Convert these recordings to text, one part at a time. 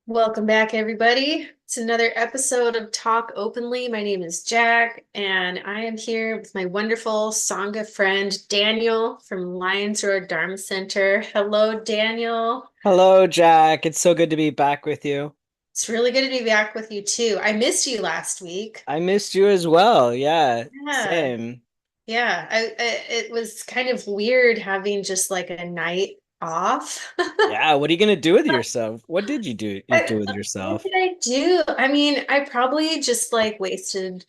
Welcome back, everybody. It's another episode of Talk Openly. My name is Jack, and I am here with my wonderful Sangha friend, Daniel from Lions Road Dharma Center. Hello, Daniel. Hello, Jack. It's so good to be back with you. It's really good to be back with you, too. I missed you last week. I missed you as well. Yeah, Yeah, same. yeah. It was kind of weird having just like a night off. Yeah, what are you gonna do with yourself? What did you do with What yourself? did I do? I mean, I probably just like wasted.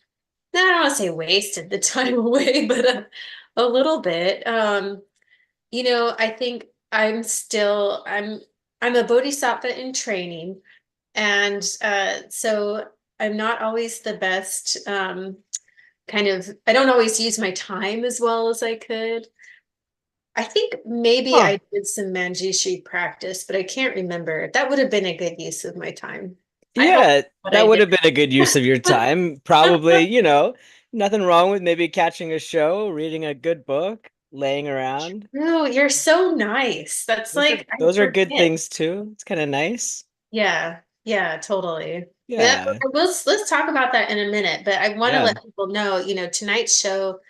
No, I don't want to say wasted the time away, but a little bit. I think I'm a bodhisattva in training, and so I'm not always the best. I don't always use my time as well as I could. I think maybe Huh. I did some Manjushri practice, but I can't remember. That would have been a good use of my time. I hope Yeah, what I that would did. have been a good use of your time. Probably, nothing wrong with maybe catching a show, reading a good book, laying around. No, you're so nice. That's Those are like, I those are good forget. things too. It's kind of nice. Yeah, yeah, totally. Yeah, Yeah. let's talk about that in a minute, but I want to Yeah. let people know, tonight's show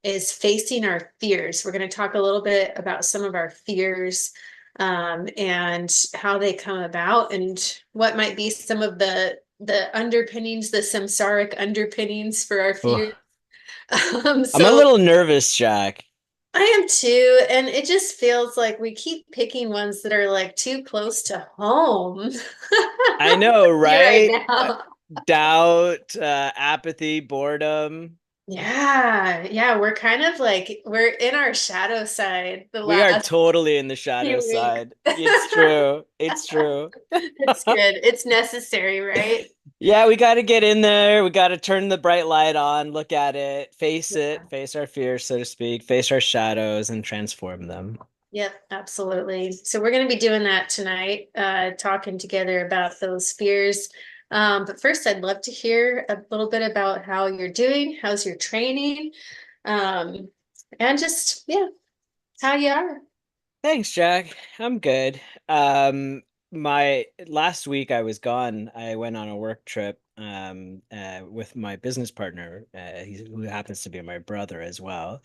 is facing our fears. We're going to talk a little bit about some of our fears, and how they come about and what might be some of the underpinnings, the samsaric underpinnings for our fears. Oh, I'm a So little nervous, Jack. I am too, and it just feels like we keep picking ones that are like too close to home. I know, Me right right? now. Doubt, apathy, boredom. Yeah, yeah, we're kind of like we're in our shadow side the We are last totally in the shadow few weeks. side. It's true. It's true. It's good. It's necessary, right? Yeah, we got to get in there. We got to turn the bright light on, look at it, face our fears, so to speak, face our shadows and transform them. Yep, absolutely. So we're going to be doing that tonight, talking together about those fears. But first, I'd love to hear a little bit about how you're doing. How's your training? Um, and just, yeah, how you are. Thanks, Jack. I'm good. My last week I was gone. I went on a work trip with my business partner, who happens to be my brother as well.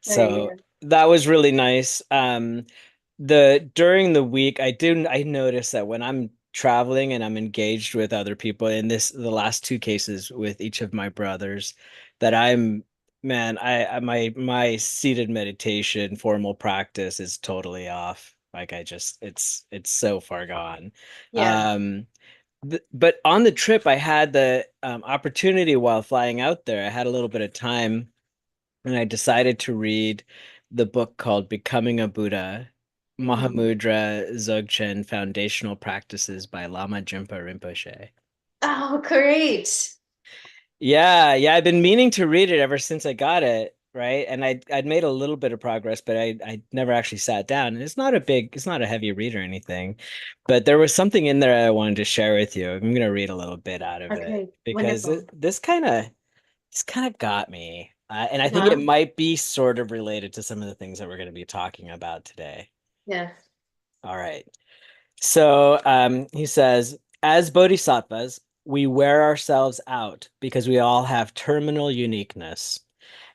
Very So good. that was really nice. The during the week I noticed that when I'm traveling and I'm engaged with other people, in the last two cases with each of my brothers, that I'm Man, my seated meditation formal practice is totally off. Like it's so far gone. Yeah. Um, but on the trip, I had the opportunity while flying out there. I had a little bit of time, and I decided to read the book called Becoming a Buddha, Hmm. Mahamudra Dzogchen Foundational Practices by Lama Jimpa Rinpoche. Oh, great. Yeah, yeah, I've been meaning to read it ever since I got it, right? And I'd made a little bit of progress, but I never actually sat down. And it's not a heavy read or anything, but there was something in there I wanted to share with you. I'm gonna read a little bit out of it Okay, because wonderful. this kind of got me, and I think it Uh-huh. might be sort of related to some of the things that we're going to be talking about today. Yeah. All right. So he says, as bodhisattvas, we wear ourselves out because we all have terminal uniqueness.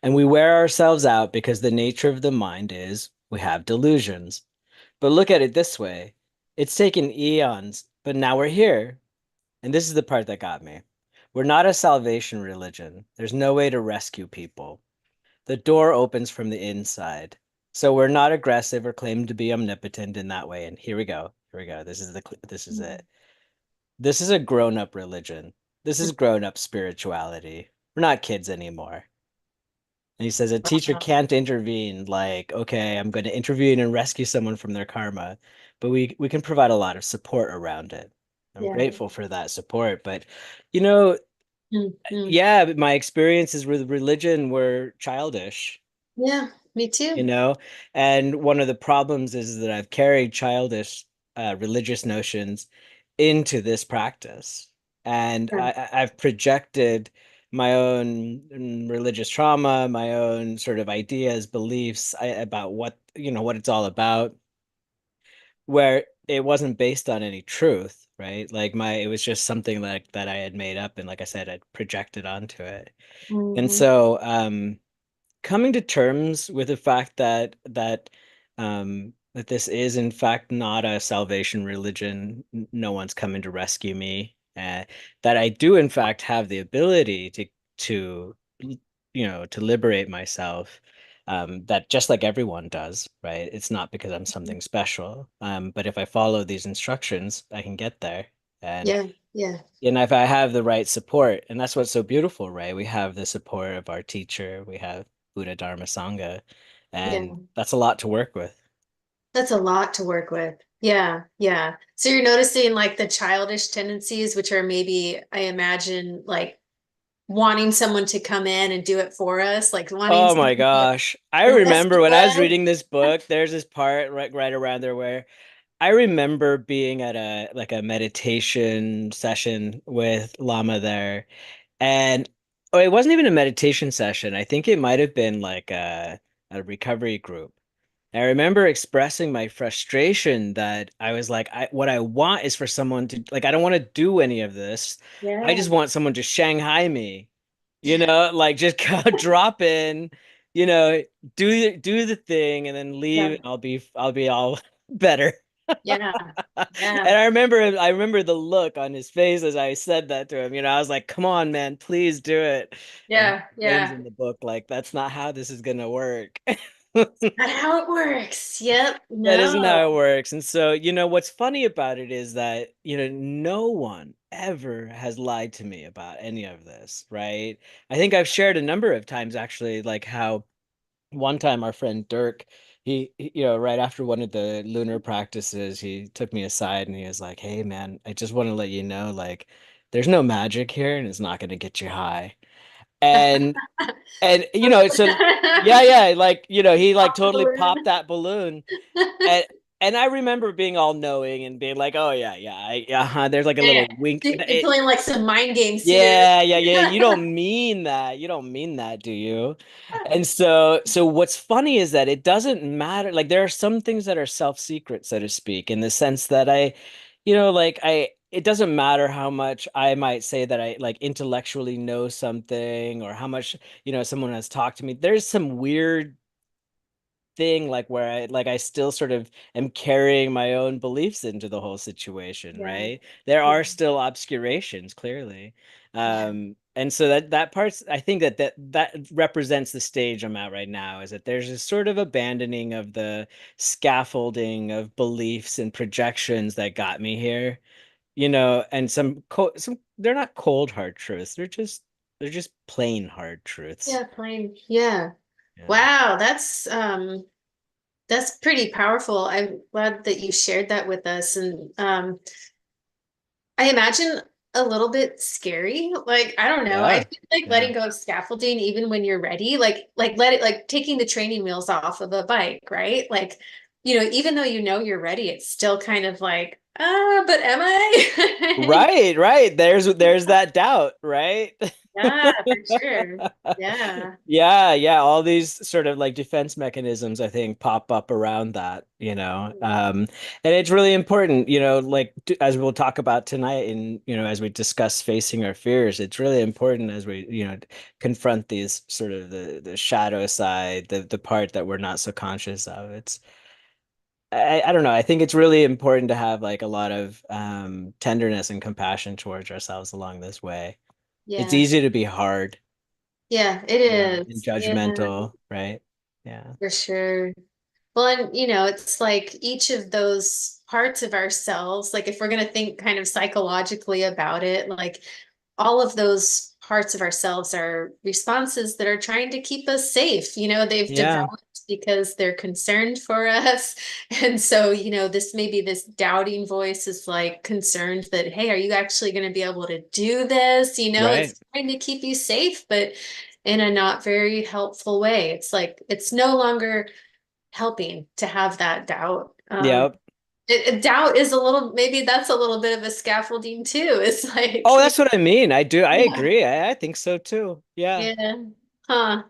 And we wear ourselves out because the nature of the mind is we have delusions. But look at it this way, it's taken eons, but now we're here. And this is the part that got me. We're not a salvation religion. There's no way to rescue people. The door opens from the inside. So we're not aggressive or claim to be omnipotent in that way. And here we go. Here we go. This is it. This is a grown-up religion. This is grown-up spirituality. We're not kids anymore. And he says a teacher Wow. can't intervene like, okay, I'm going to intervene and rescue someone from their karma, but we can provide a lot of support around it. I'm Yeah. grateful for that support, but you know, Mhm. yeah, my experiences with religion were childish, Yeah, me you too. know, and one of the problems is that I've carried childish religious notions into this practice, and Yeah. I've projected my own religious trauma, my own sort of ideas, beliefs about what, what it's all about where it wasn't based on any truth, right? Like it was just something like that I had made up, and like I said, I'd projected onto it. And Mhm. so, coming to terms with the fact that this is in fact not a salvation religion, no one's coming to rescue me, that I do in fact have the ability to to liberate myself, that just like everyone does, right? It's not because I'm something special, but if I follow these instructions, I can get there. And Yeah, yeah, and if I have the right support, and that's what's so beautiful, right? We have the support of our teacher, we have Buddha Dharma Sangha, yeah. and that's a lot to work with. That's a lot to work with. Yeah, yeah. So you're noticing like the childish tendencies, which are maybe, I imagine, like wanting someone to come in and do it for us, like wanting Oh my someone to gosh. I remember rescue when I was us. reading this book, there's this part right around there where I remember being at a meditation session with Lama there. And oh, it wasn't even a meditation session. I think it might have been like a recovery group. I remember expressing my frustration that I was like, what I want is for someone to, like, I don't want to do any of this. I Yeah, just want someone to Shanghai me, yeah, like just drop in, you know, do the thing and then leave. yeah, And I'll be all better. yeah, And yeah, I remember the look on his face as I said that to him. I was like, "Come on, man, please do it." And he yeah, explains yeah. in the book like that's not how this is gonna work. Not how it works. Yep. That isn't how it No. works. And so, what's funny about it is that, no one ever has lied to me about any of this, right? I think I've shared a number of times actually, like how one time our friend Dirk, right after one of the lunar practices, he took me aside and he was like, "Hey man, I just want to let you know, like, there's no magic here and it's not going to get you high." And so yeah, yeah, like, he like Pop the totally popped balloon. that balloon. And I remember being all knowing and being like, "Oh yeah, yeah, there's like a Yeah. little wink. You're playing like some mind games here. Yeah, yeah, yeah. You don't mean that. You don't mean that, do you?" And so what's funny is that it doesn't matter. Like there are some things that are self-secret, so to speak, in the sense that it doesn't matter how much I might say that I like intellectually know something or how much, someone has talked to me. There's some weird thing like where I still sort of am carrying my own beliefs into the whole situation, Yeah. right? There Yeah. are still obscurations, clearly. Yeah. And so that part's I think that represents the stage I'm at right now, is that there's a sort of abandoning of the scaffolding of beliefs and projections that got me here, and some they're not cold hard truths. They're just plain hard truths. Yeah, plain. Yeah. Yeah. Wow, that's pretty powerful. I'm glad that you shared that with us. And I imagine a little bit scary. Like, I don't know. I Yeah. feel like Yeah. letting go of scaffolding even when you're ready, like let it like taking the training wheels off of a bike, right? Like, even though you know you're ready, it's still kind of like, but am I? Right, right. There's that doubt, right? Yeah, for sure. Yeah. Yeah, yeah. All these sort of like defense mechanisms, I think, pop up around that, and it's really important, like as we'll talk about tonight, and as we discuss facing our fears, it's really important as we, confront these sort of the shadow side, the part that we're not so conscious of. I don't know. I think it's really important to have like a lot of tenderness and compassion towards ourselves along this way. It's Yeah. easy to be hard, Yeah, it and is. Yeah, judgmental, right? Yeah. for sure. Well, and it's like each of those parts of ourselves, like if we're going to think kind of psychologically about it, like all of those parts of ourselves are responses that are trying to keep us safe. They've Yeah. developed because they're concerned for us. And so, this doubting voice is like concerned that, hey, are you actually going to be able to do this? It's Right. trying to keep you safe, but in a not very helpful way. It's like it's no longer helping to have that doubt. Yep. Doubt is maybe that's a little bit of a scaffolding too. It's Oh, like, that's what I mean. I yeah, agree. I think so too. Yeah. yeah, huh,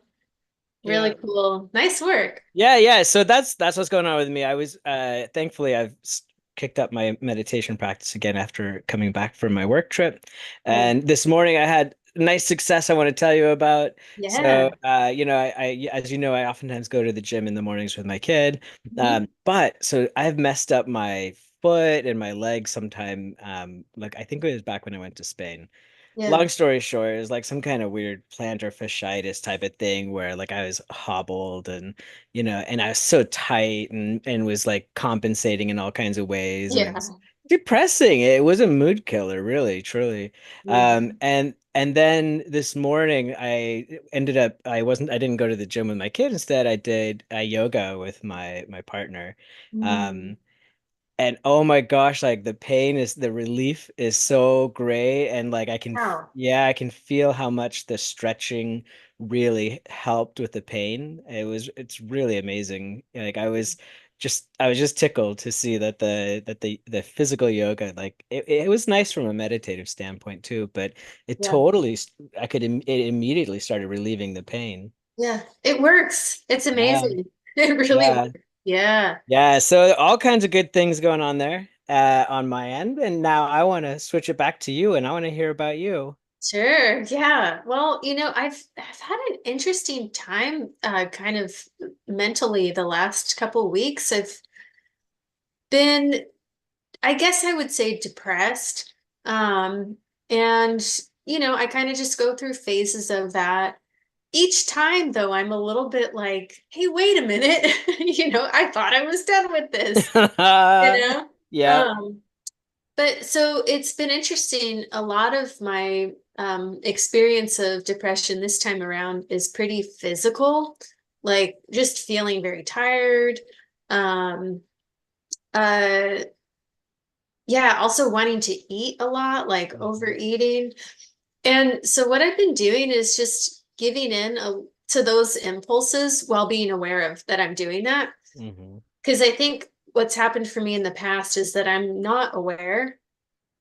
really Yeah. cool. Nice work. Yeah, yeah. So that's what's going on with me. I was thankfully I've kicked up my meditation practice again after coming back from my work trip. Cool. And this morning I had nice success I want to tell you about. So, Yeah. as you know, I oftentimes go to the gym in the mornings with my kid. Mhm. But so I've messed up my foot and my leg sometime. Like I think it was back when I went to Spain. Yeah. Long story short, it was like some kind of weird plantar fasciitis type of thing where like I was hobbled and and I was so tight and was like compensating in all kinds of ways and it Yeah. was depressing. It was a mood killer, really, truly. Yeah. And then this morning I didn't go to the gym with my kid. Instead, I did yoga with my partner. Mm. Um, and oh my gosh, like the relief is so great. And like Wow. yeah, I can feel how much the stretching really helped with the pain. It's really amazing. Like I was just tickled to see that the physical yoga, like it was nice from a meditative standpoint too, but it Yeah. totally, it immediately started relieving the pain. Yeah. It works. It's Yeah. amazing. It really Yeah. works. Yeah. Yeah, so all kinds of good things going on there on my end. And now I want to switch it back to you and I want to hear about you. Sure. Yeah. Well, I've had an interesting time kind of mentally the last couple weeks. I've been, I guess I would say depressed. Um and I kind of just go through phases of that. Each time though, I'm a little bit like, "Hey, wait a minute." I thought I was done with this, you know? Yeah. Um But so it's been interesting. A lot of my experience of depression this time around is pretty physical, like just feeling very tired. Um, uh, yeah, also wanting to eat a lot, like Mhm. overeating. And so what I've been doing is just giving to those impulses while being aware of that I'm doing that. Mhm. Because I think what's happened for me in the past is that I'm not aware.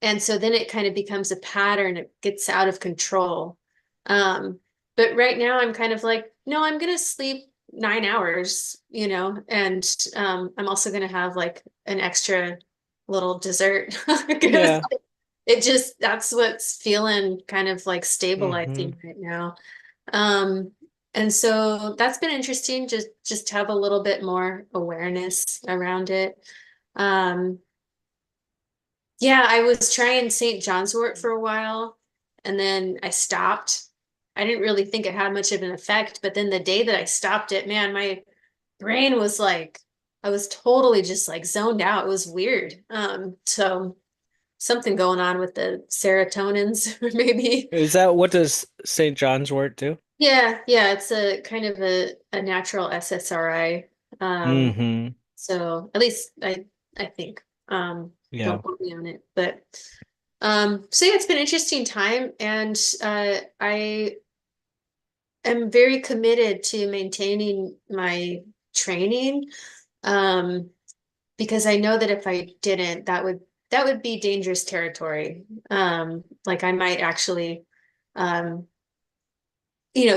And so then it kind of becomes a pattern. It gets out of control. Um, but right now I'm kind of like, no, I'm gonna sleep 9 hours, and I'm also gonna have like an extra little dessert because Yeah. that's what's feeling kind of like Hmm. stabilizing right now. Um, and so that's been interesting, just have a little bit more awareness around it. Um, yeah, I was trying St. John's wort for a while and then I stopped. I didn't really think it had much of an effect, but then the day that I stopped it, man, my brain was like, I was totally just like zoned out. It was weird. So something going on with the serotonins, maybe. Is that what does St. John's wort do? Yeah, yeah, it's a kind of a natural SSRI. Um, Hmm. so at least I think. Yeah. Don't quote me on it, but so yeah, it's been an interesting time, and I am very committed to maintaining my training, um, because I know that if I didn't, that would be dangerous territory. Like I might actually, um,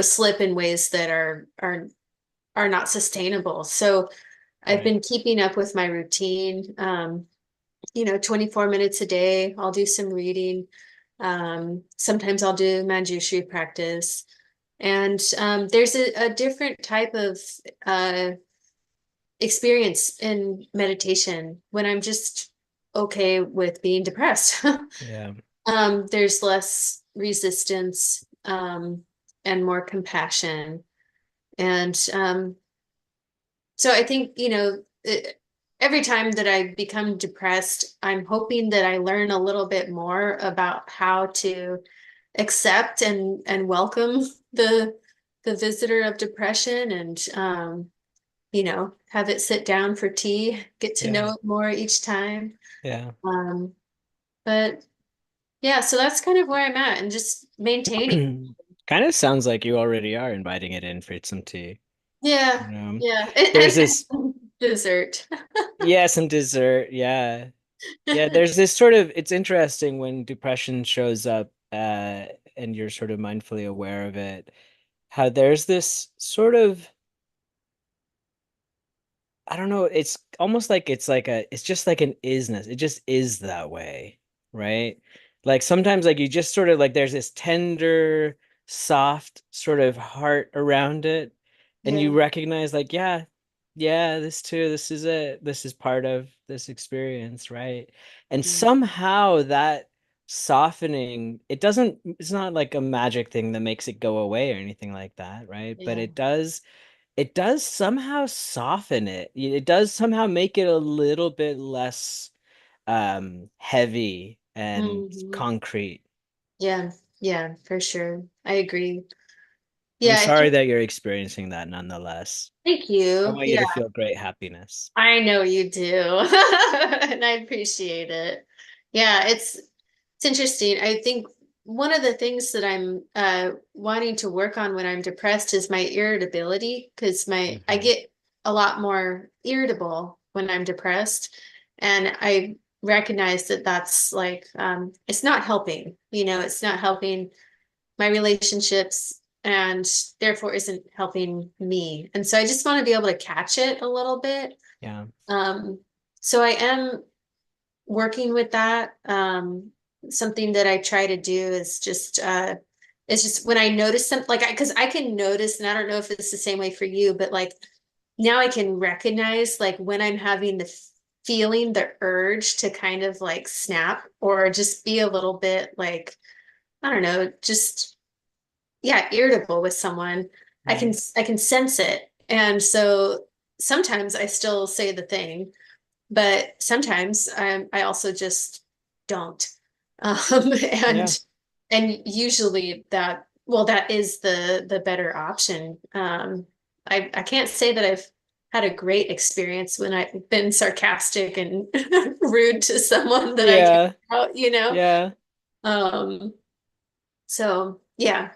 slip in ways that are not sustainable. So I've Right. been keeping up with my routine. 24 minutes a day. I'll do some reading. Sometimes I'll do Manjushri practice. And there's a different type of uh, experience in meditation when I'm just okay with being depressed. Yeah. There's less resistance and more compassion. And so I think, every time that I become depressed, I'm hoping that I learn a little bit more about how to accept and welcome the visitor of depression and have it sit down for tea, get to Yeah. know it more each time. Yeah. Um, but yeah, so that's kind of where I'm at and just maintaining. Kind of sounds like you already are inviting it in for some tea. Yeah, You know, yeah. there's this, And dessert. yeah, some dessert. Yeah. Yeah, there's this sort of, it's interesting when depression shows up, and you're sort of mindfully aware of it, how there's this sort of I don't know, it's almost like it's just like an isness. It just is that way, right? Like sometimes like you just sort of like there's this tender, soft sort of heart around it, and Yeah. you recognize like, yeah, yeah, this too, this is it. This is part of this experience, right? And Mm. somehow that softening, it's not like a magic thing that makes it go away or anything like that, right? But Yeah. it does somehow soften it. It does somehow make it a little bit less heavy and Mhm. concrete. Yeah. Yeah, for sure. I agree. I'm Yeah, I sorry think, that you're experiencing that nonetheless. thank I you. want you Yeah, to feel great happiness. I know you do. And I appreciate it. Yeah, it's interesting. I think one of the things that I'm wanting to work on when I'm depressed is my irritability, because I Mhm. get a lot more irritable when I'm depressed, and I recognize that that's like it's not helping, it's not helping my relationships, and therefore isn't helping me. And so I just want to be able to catch it a little bit. Yeah. um, so I am working with that. Something that I try to do is just it's just when I notice something, like because I can notice, and I don't know if it's the same way for you, but like now I can recognize like when I'm having the feeling, the urge to kind of like snap or just be a little bit like, I don't know, just yeah, irritable with someone. I Yeah. can I can sense it. And so sometimes I still say the thing, but sometimes I also just don't. Yeah. And usually that is the better option. I can't say that I've had a great experience when I've been sarcastic and rude to someone that I care Yeah. about. Yeah. Um, so yeah,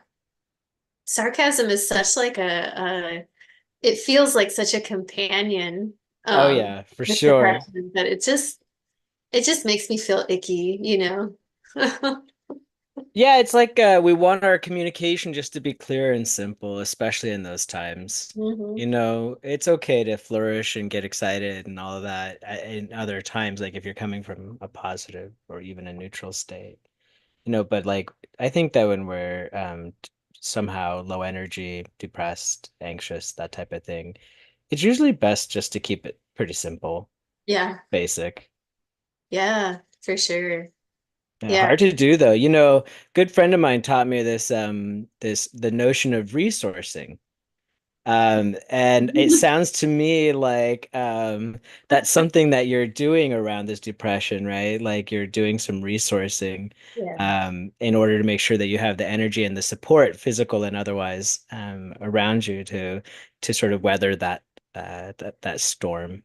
sarcasm is such like a it feels like such a companion Oh yeah, for with sure. depression that it just makes me feel icky. Yeah, it's like we want our communication just to be clear and simple, especially in those times. Hmm. It's okay to flourish and get excited and all of that in other times, like if you're coming from a positive or even a neutral state. But like I think that when we're somehow low energy, depressed, anxious, that type of thing, it's usually best just to keep it pretty simple, Yeah, basic. yeah, for sure. Yeah, Yeah. hard to do though. Good friend of mine taught me this the notion of resourcing. And it sounds to me like that's something that you're doing around this depression, right? Like you're doing some resourcing Yeah. in order to make sure that you have the energy and the support, physical and otherwise, around you to sort of weather that storm.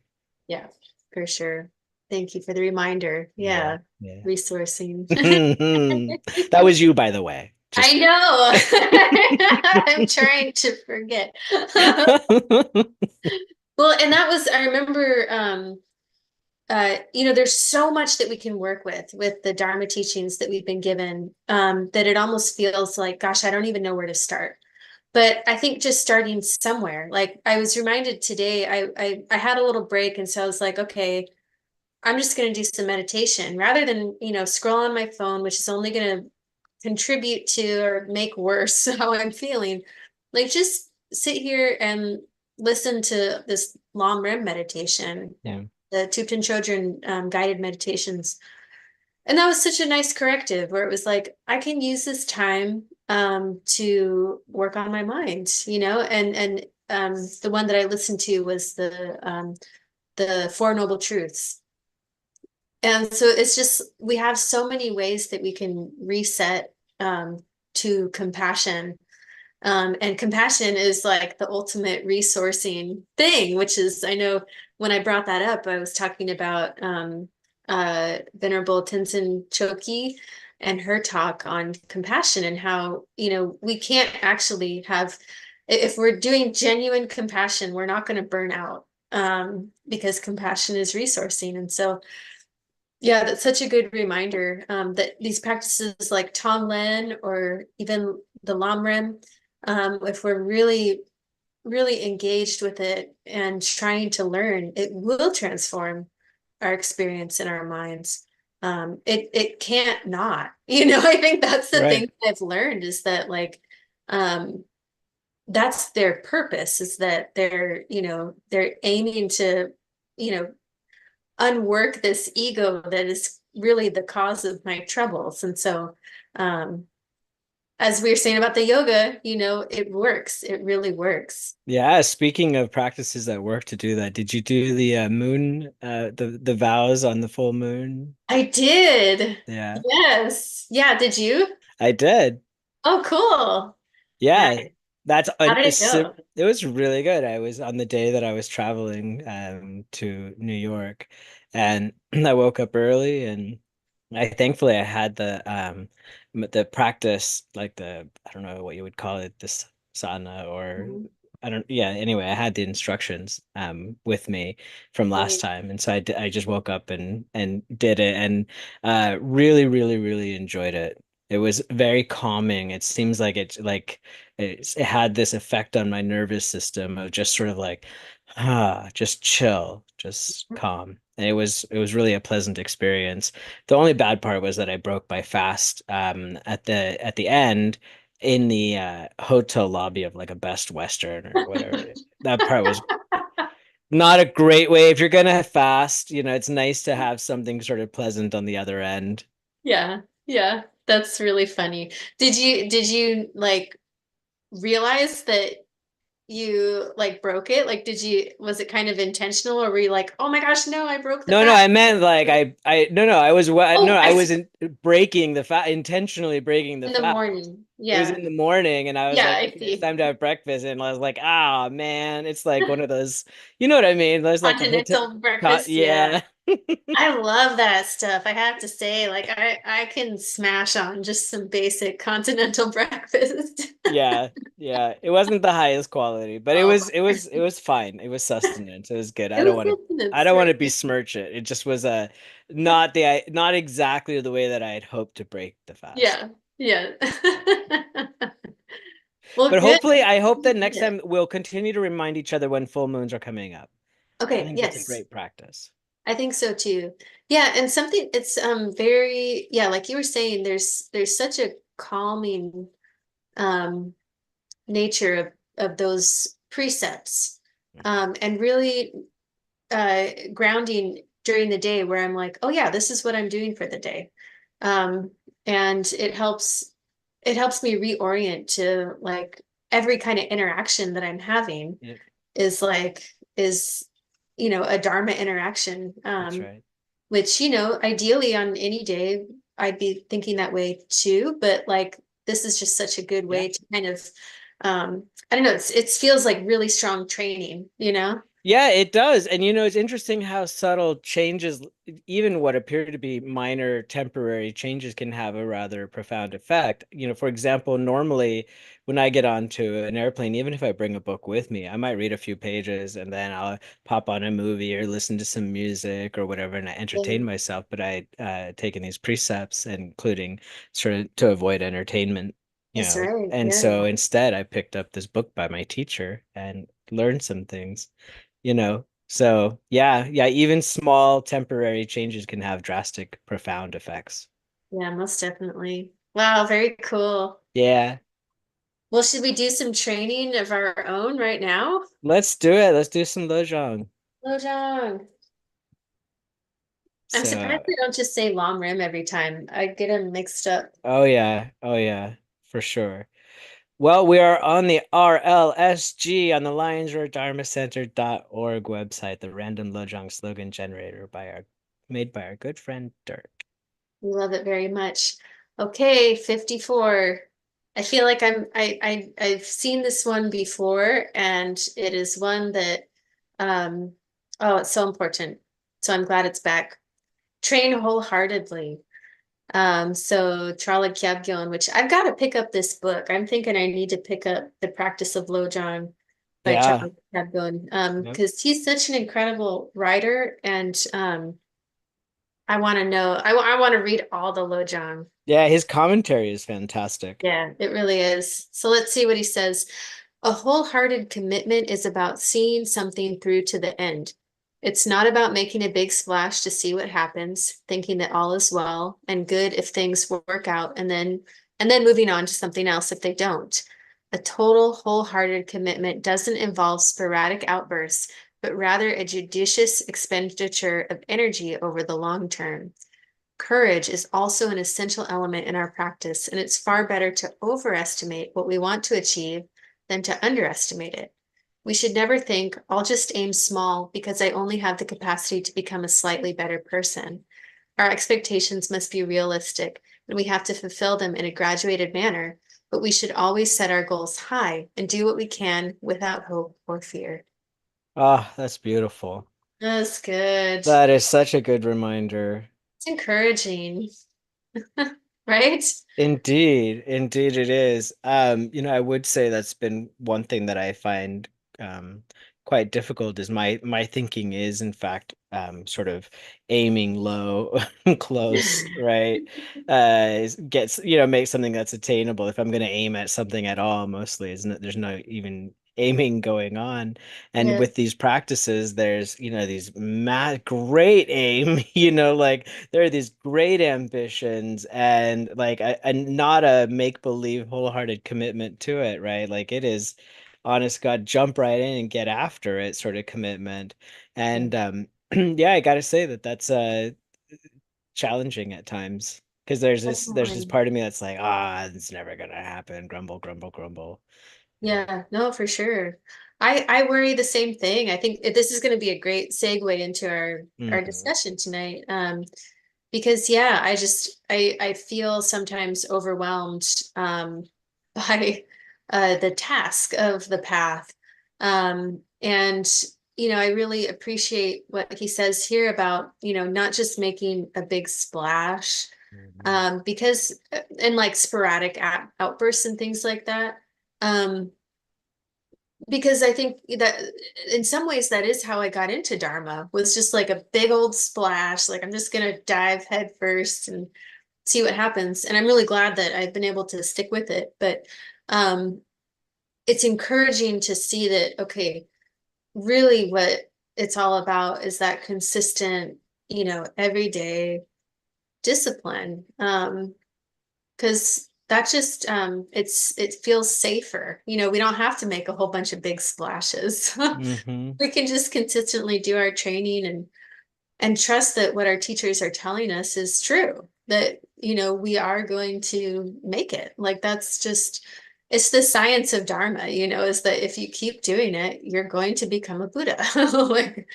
Yeah, for sure. Thank you for the reminder. Yeah, Yeah, yeah. resourcing. That was you, by the way. I Just know. I'm trying to forget. Well, and that was, I remember, there's so much that we can work with the Dharma teachings that we've been given, that it almost feels like, gosh, I don't even know where to start. But I think just starting somewhere. Like I was reminded today, I had a little break, and so I was like, okay, I'm just going to do some meditation rather than, scroll on my phone, which is only going to contribute to or make worse how I'm feeling. Like just sit here and listen to this Lam Rim meditation, yeah. the Thupten Chodron guided meditations. And that was such a nice corrective where it was like, I can use this time to work on my mind, and the one that I listened to was the Four Noble Truths. And so it's just we have so many ways that we can reset to compassion. And compassion is like the ultimate resourcing thing, which is, I know when I brought that up, I was talking about Venerable Tenzin Choki and her talk on compassion and how, we can't actually have, if we're doing genuine compassion, we're not going to burn out because compassion is resourcing. And so, yeah, that's such a good reminder that these practices like Tonglen or even the Lamrim, if we're really really engaged with it and trying to learn, it will transform our experience in our minds. It can't not, I think that's the thing Right. that I've learned is that like, um, that's their purpose is that they're aiming to, you know, unwork this ego that is really the cause of my troubles. And so, um, as we were saying about the yoga, it works. It really works. Yeah, speaking of practices that work to do that, did you do the moon, the vows on the full moon? I did. Yeah, Yes. Yeah. Did you? I did. Oh, cool. Yeah, Nice. that's How did it go? it was really good. I was on the day that I was traveling to New York, and I woke up early, and I thankfully I had the practice, like the, I don't know what you would call it, this sadhana, or Mhm. I don't, yeah, anyway, I had the instructions with me from last Right. time, and so I just woke up and did it, and really, really, really enjoyed it. It was very calming. It seems like it had this effect on my nervous system of just sort of like, just chill, just calm. And it was really a pleasant experience. The only bad part was that I broke my fast at the end in the hotel lobby of like a Best Western or whatever. That part was not a great way. If you're gonna fast, it's nice to have something sort of pleasant on the other end. Yeah. Yeah. That's really funny. Did you like realize that you like broke it? Like, was it kind of intentional or were you like, oh my gosh, no, I broke the No, no, fast? I meant like no, no, no, Oh, I I see. wasn't breaking the fat, intentionally breaking the In the fat. morning. It was Yeah. in the morning, and I was Yeah, like, I okay, it's see. time to have breakfast, and I was like, ah, man, it's like one of those, you know what I mean? There's like the hotel, Continental breakfast. Yeah. yeah, I love that stuff. I have to say, like I can smash on just some basic continental breakfast. yeah, yeah. It wasn't the highest quality, but it Oh, was, it was, it was fine. It was sustenance. It was good. it was I maintenance, don't want to right? besmirch it. It just was not exactly the way that I had hoped to break the fast. Yeah. Yeah. Well, But good. hopefully, I hope You that did next it. time we'll continue to remind each other when full moons are coming up. I Okay, think that's a yes. great practice. I think so too. Yeah, and something it's very yeah, like you were saying, there's such a calming um nature of those precepts. And really grounding during the day where I'm like, oh yeah, this is what I'm doing for the day. Um, and it helps me reorient to like every kind of interaction that I'm having Yeah, is like is a Dharma interaction. that's right. Which, ideally on any day I'd be thinking that way too, but like this is just such a good Yeah. way to kind of I don't know, it feels like really strong training. Yeah, it does. And it's interesting how subtle changes, even what appear to be minor temporary changes, can have a rather profound effect. For example, normally when I get onto an airplane, even if I bring a book with me, I might read a few pages and then I'll pop on a movie or listen to some music or whatever, and I entertain Yeah, myself. But I taken these precepts, including sort of to avoid entertainment. that's right. And Yeah. so instead, I picked up this book by my teacher and learned some things. So yeah, yeah, even small temporary changes can have drastic, profound effects. Yeah, most definitely. Wow, very cool. Yeah, Well, should we do some training of our own right now? let's do it. Let's do some Lojong. Lojong. I'm surprised So, they don't just say Lam Rim every time. I get them mixed up. oh yeah, for sure. Well, we are on the RLSG on the LionsRoadDharmaCenter.org website, the random Lojong slogan generator made by our good friend Dirk. We love it very much. Okay, 54. I feel like I've seen this one before, and it is one that um oh, it's so important. So I'm glad it's back. Train wholeheartedly. So Charlie Kyabgyon, which I've got to pick up this book. I'm thinking I need to pick up The Practice of Lojong by Yeah. Charlie Kyabgyon. Yep. Because he's such an incredible writer, and I want to know. I want to read all the Lojong. Yeah, his commentary is fantastic. Yeah, it really is. So let's see what he says. A wholehearted commitment is about seeing something through to the end. It's not about making a big splash to see what happens, thinking that all is well and good if things work out, and then moving on to something else if they don't. A total wholehearted commitment doesn't involve sporadic outbursts, but rather a judicious expenditure of energy over the long term. Courage is also an essential element in our practice, and it's far better to overestimate what we want to achieve than to underestimate it. We should never think, I'll just aim small because I only have the capacity to become a slightly better person. Our expectations must be realistic, and we have to fulfill them in a graduated manner, but we should always set our goals high and do what we can without hope or fear. Ah, that's beautiful. That's good. That is such a good reminder. It's encouraging, right? Indeed, indeed it is. I would say that's been one thing that I find um quite difficult is my thinking is in fact sort of aiming low close, right? Gets, make something that's attainable. If I'm going to aim at something at all, mostly isn't it, there's no even aiming going on. And Yeah. with these practices, there's, these mad great aim, like there are these great ambitions and like not a make-believe wholehearted commitment to it, right? Like it is honest God, jump right in and get after it sort of commitment. And yeah, I gotta say that that's challenging at times because there's this Definitely. part of me that's like, it's never gonna happen. Grumble, grumble, grumble. Yeah. Yeah, no, for sure. I worry the same thing. I think this is going to be a great segue into our Hmm. discussion tonight. Because yeah, I feel sometimes overwhelmed by the task of the path. And I really appreciate what he says here about, not just making a big splash, Hmm. because and like sporadic outbursts and things like that. Um, because I think that in some ways that is how I got into Dharma was just like a big old splash. Like I'm just gonna dive head first and see what happens. And I'm really glad that I've been able to stick with it. But um, it's encouraging to see that, okay, really what it's all about is that consistent, everyday discipline. Because that just it feels safer. We don't have to make a whole bunch of big splashes. Hmm. We can just consistently do our training and trust that what our teachers are telling us is true, that we are going to make it. Like that's just it's the science of Dharma, is that if you keep doing it, you're going to become a Buddha. Like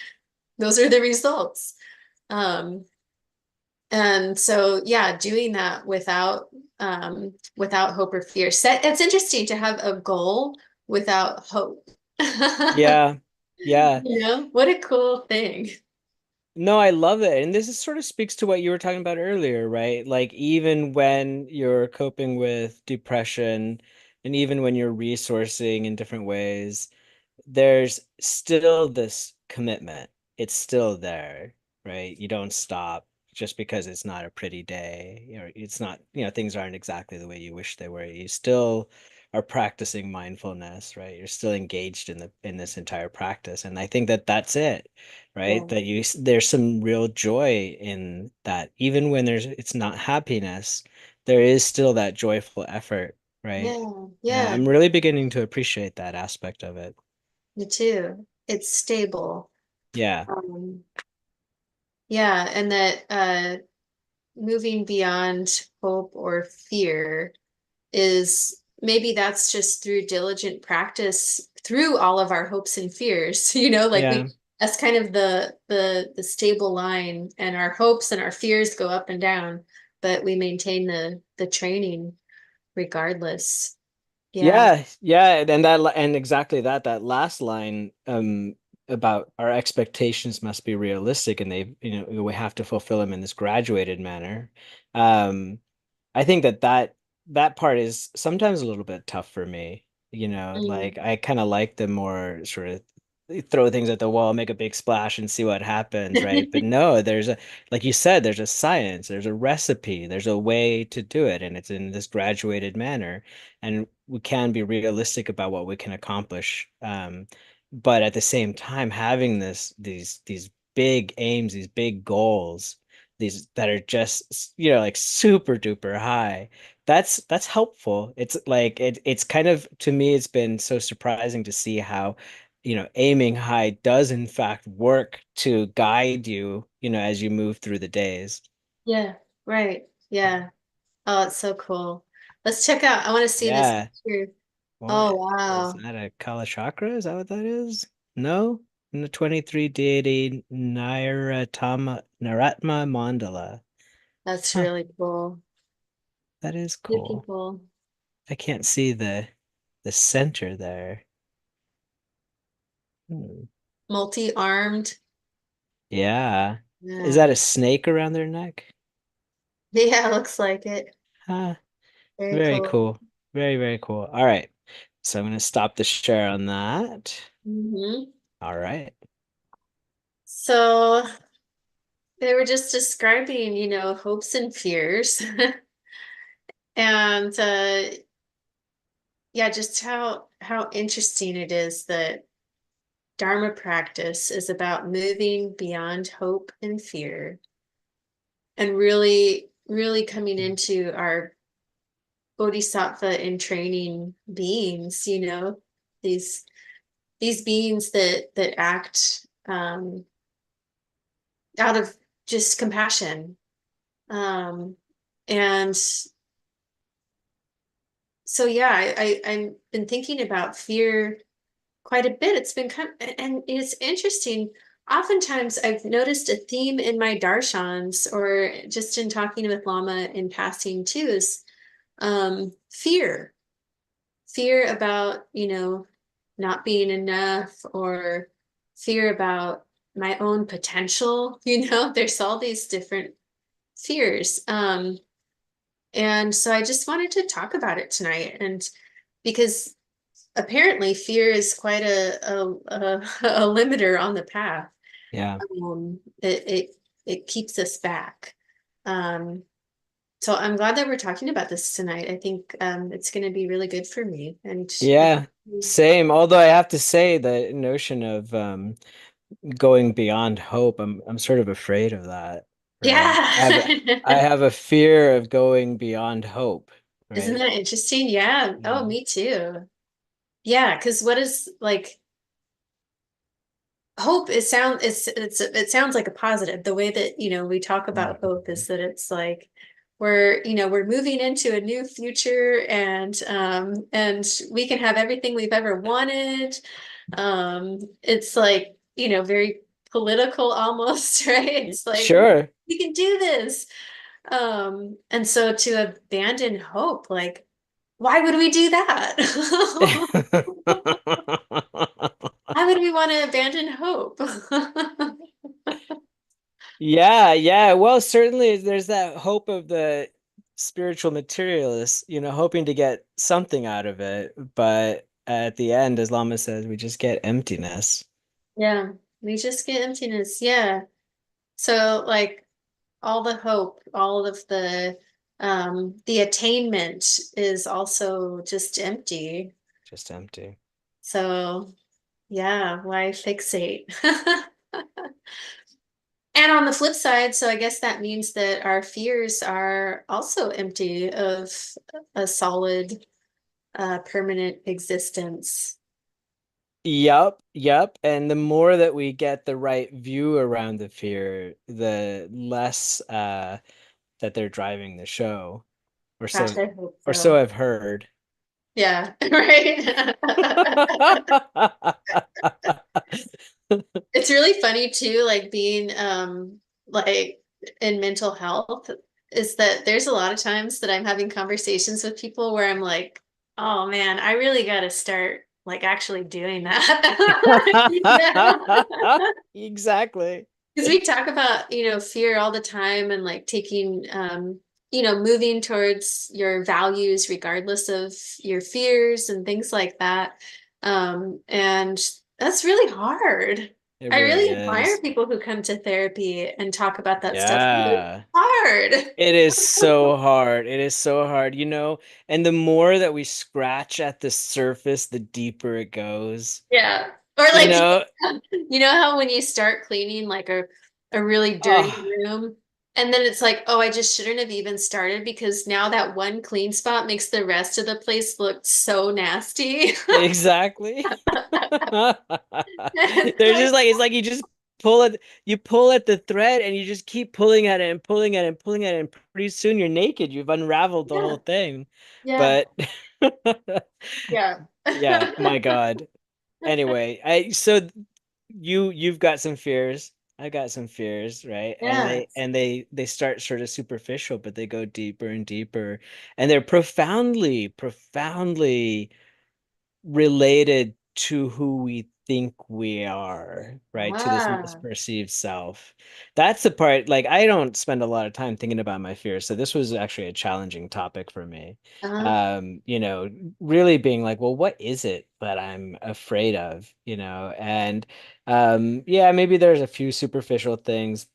those are the results. Um, and so, yeah, doing that without hope or fear. It's interesting to have a goal without hope. Yeah. Yeah. What a cool thing. No, I love it. And this is sort of speaks to what you were talking about earlier, right? Like even when you're coping with depression and even when you're resourcing in different ways, there's still this commitment. It's still there, right? You don't stop just because it's not a pretty day or it's not, things aren't exactly the way you wish they were. You still are practicing mindfulness, right? You're still engaged in this entire practice. And I think that that's it, right? Yeah. That there's some real joy in that. Even when it's not happiness, there is still that joyful effort, right? Yeah. Yeah, Yeah. I'm really beginning to appreciate that aspect of it. Me too. It's stable. Yeah. Um, yeah, and that moving beyond hope or fear is maybe that's just through diligent practice through all of our hopes and fears, like Yeah. that's kind of the stable line, and our hopes and our fears go up and down, but we maintain the training regardless. Yeah. Yeah, yeah, and and exactly that last line about our expectations must be realistic and we have to fulfill them in this graduated manner. Um I think that part is sometimes a little bit tough for me. Mm. Like I kind of like the more sort of throw things at the wall, make a big splash and see what happens, right? But no, like you said, there's a science, there's a recipe, there's a way to do it, and it's in this graduated manner. And we can be realistic about what we can accomplish. But at the same time, having these big aims, these big goals, these that are just, like super duper high, that's helpful. It's like it's kind of, to me, it's been so surprising to see how, aiming high does in fact work to guide you, as you move through the days. Yeah, right. Yeah. Oh, it's so cool. Let's check out. I want to see this Yeah. picture. Oh, What is wow. that, a Kala Chakra? Is that what that is? No? In the 23 deity Naratma Mandala. That's Huh, really cool. that is cool. Beautiful. I can't see the center there. Hmm. Multi-armed. Yeah. Is Yeah. that a snake around their neck? Yeah, looks like it. Huh. Very Very cool. cool. Very, very cool. All right. So I'm going to stop the share on that. Hmm. All right. So they were just describing, hopes and fears. And yeah, just how interesting it is that Dharma practice is about moving beyond hope and fear and really, really coming into our bodhisattva in training beings, these these beings that act out of just compassion. Um, and so yeah, I've been thinking about fear quite a bit. It's been and it's interesting. Oftentimes, I've noticed a theme in my darshans, or just in talking with Lama in passing too, is fear. Fear about, not being enough, or fear about my own potential. There's all these different fears. And so I just wanted to talk about it tonight, and because apparently fear is quite a limiter on the path. Yeah. It keeps us back. Um, so I'm glad that we're talking about this tonight. I think it's going to be really good for me. And Yeah. Same. Although I have to say the notion of going beyond hope, I'm sort of afraid of that, right? I yeah. have a fear of going beyond hope, Isn't right? that interesting? Yeah. Oh, Yeah. me too. Yeah, because what is like hope, it sounds like a positive. The way that we talk about hope Mhm. is that it's like we're moving into a new future, and we can have everything we've ever wanted. It's like very political almost, right? It's like Sure. we can do this. And so to abandon hope, like, why would we do that? Why would we want to abandon hope? Yeah, yeah. Well, certainly there's that hope of the spiritual materialist, hoping to get something out of it. But at the end, as Lama says, we just get emptiness. Yeah, we just get emptiness. Yeah. So like all the hope, all of the attainment is also just empty. Just empty. So yeah, why fixate? And on the flip side, so I guess that means that our fears are also empty of a solid, permanent existence. Yep, yep. And the more that we get the right view around the fear, the less that they're driving the show. Or Gosh, so I hope or so so. I've heard. Yeah, right. It's really funny too, like being like in mental health, is that there's a lot of times that I'm having conversations with people where I'm like, oh man, I really got to start like actually doing that. Yeah. Exactly. Because we talk about, fear all the time, and like taking moving towards your values regardless of your fears and things like that. And that's really hard. It I really really admire is. people who come to therapy and talk about that stuff. It's Yeah. hard. It is so hard. It is so hard, and the more that we scratch at the surface, the deeper it goes. Yeah. Or You like, know, you know how when you start cleaning like a really dirty oh, room, and then it's like, oh, I just shouldn't have even started because now that one clean spot makes the rest of the place look so nasty. exactly. It's There's like, just like it's like you pull at the thread and you just keep pulling at it and pulling at it and pulling at it, and pretty soon you're naked. You've unraveled the yeah, whole thing. yeah, But yeah. yeah, my God. Anyway, you've got some fears. I got some fears, right? And they Yes. and they they start sort of superficial, but they go deeper and deeper, and they're profoundly, profoundly related to who we think we are, right? To this Ah, misperceived self. That's the part, like, I don't spend a lot of time thinking about my fears. So this was actually a challenging topic for me. uh-huh. You know, really being like, well, what is it that I'm afraid of? And yeah, maybe there's a few superficial things,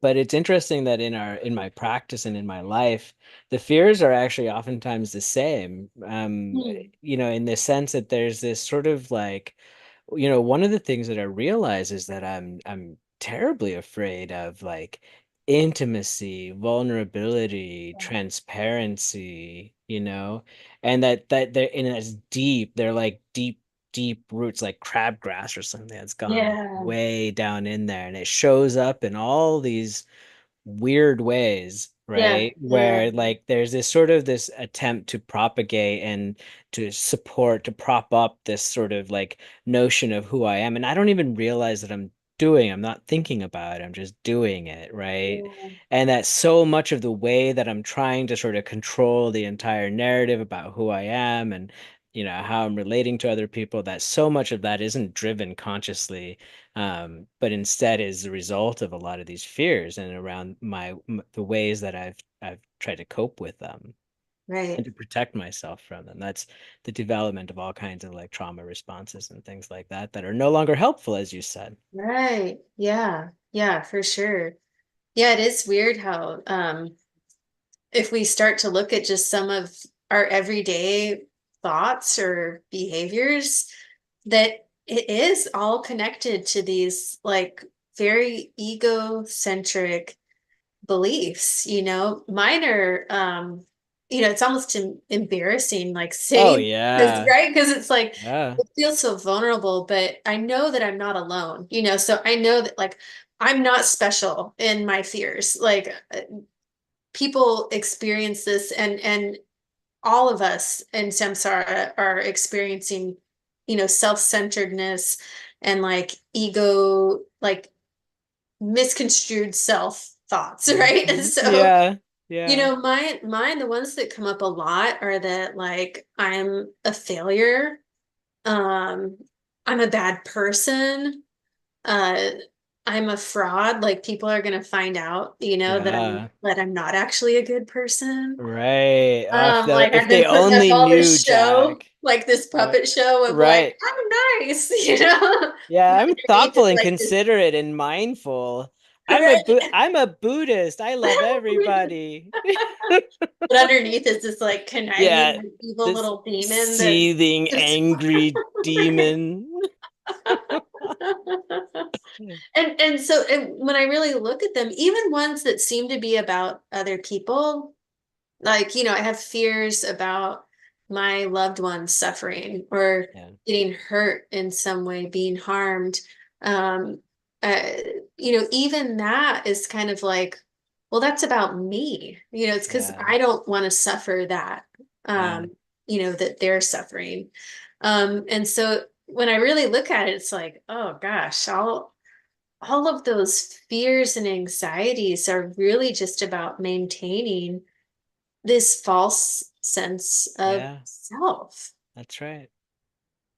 but it's interesting that in my practice and in my life, the fears are actually oftentimes the same. Hmm. In the sense that there's this sort of like, one of the things that I realize is that I'm terribly afraid of like intimacy, vulnerability, transparency, and that they're like deep roots, like crabgrass or something that's gone Yeah, way down in there, and it shows up in all these weird ways, yeah, right? yeah, Where like there's this attempt to propagate and to prop up this sort of like notion of who I am. And I don't even realize that I'm not thinking about it, I'm just doing it, right? yeah. And that so much of the way that I'm trying to sort of control the entire narrative about who I am and how I'm relating to other people, that so much of that isn't driven consciously, but instead is the result of a lot of these fears and around the ways that I've tried to cope with them and Right, to protect myself from them. That's the development of all kinds of like trauma responses and things like that are no longer helpful, as you said. right. Yeah, yeah, for sure. Yeah, it is weird how if we start to look at just some of our everyday thoughts or behaviors, that it is all connected to these like very egocentric beliefs, mine are it's almost embarrassing like Oh saying this, yeah. right? Because it's like Yeah. it feels so vulnerable, but I know that I'm not alone, so I know that like I'm not special in my fears. Like people experience this, and all of us in samsara are experiencing self-centeredness and like ego, like misconstrued self thoughts, right? And Mhm. so Yeah. Yeah. mine, the ones that come up a lot are that like I'm a failure, um, I'm a bad person, uh, I'm a fraud. Like people are gonna find out, that I'm Yeah. that I'm not actually a good person. Right. Like If I've they been putting up only all knew, this show, Jack. like this Right. puppet show of like, Right. I'm nice, Yeah, but I'm underneath thoughtful it's and like this, considerate and mindful. right? I'm a Buddhist. I love everybody. But underneath is this like conniving, Yeah, like, evil this little demon that seething, just angry demon. and so when I really look at them, even ones that seem to be about other people, like, I have fears about my loved ones suffering or Yeah, getting hurt in some way, being harmed. Um, uh, even that is kind of like, well, that's about me. It's because yeah, I don't want to suffer that, yeah, that they're suffering. And so when I really look at it, it's like, oh gosh, all of those fears and anxieties are really just about maintaining this false sense of yeah. self. That's right.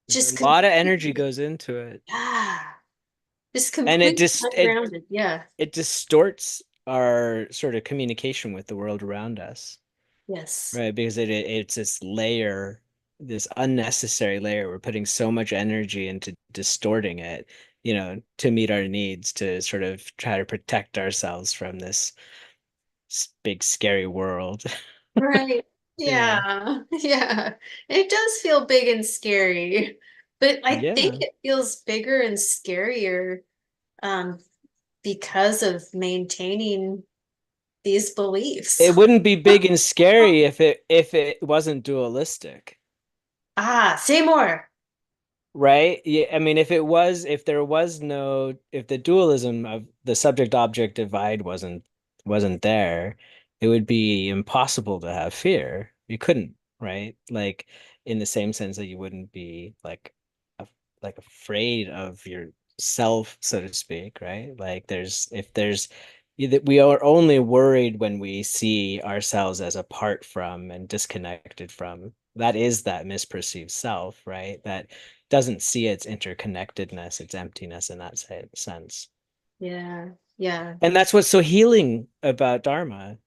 There's Just a lot of energy completely, goes into it, yeah, just and completely ungrounded. Yeah. it distorts our sort of communication with the world around us. Yes. Right, because it's this layer, this unnecessary layer. We're putting so much energy into distorting it, to meet our needs, to sort of try to protect ourselves from this big scary world. Right. Yeah. Yeah. Yeah. It does feel big and scary, but I think Yeah. it feels bigger and scarier um, because of maintaining these beliefs. It wouldn't be big and scary if it wasn't dualistic. Ah, say more. Right? Yeah, I mean, if the dualism of the subject object divide wasn't there, it would be impossible to have fear. You couldn't, right? Like in the same sense that you wouldn't be like afraid of yourself, so to speak, right? Like we are only worried when we see ourselves as apart from and disconnected from. That is that misperceived self, right? That doesn't see its interconnectedness, its emptiness in that sense. Yeah. Yeah. And that's what's so healing about Dharma,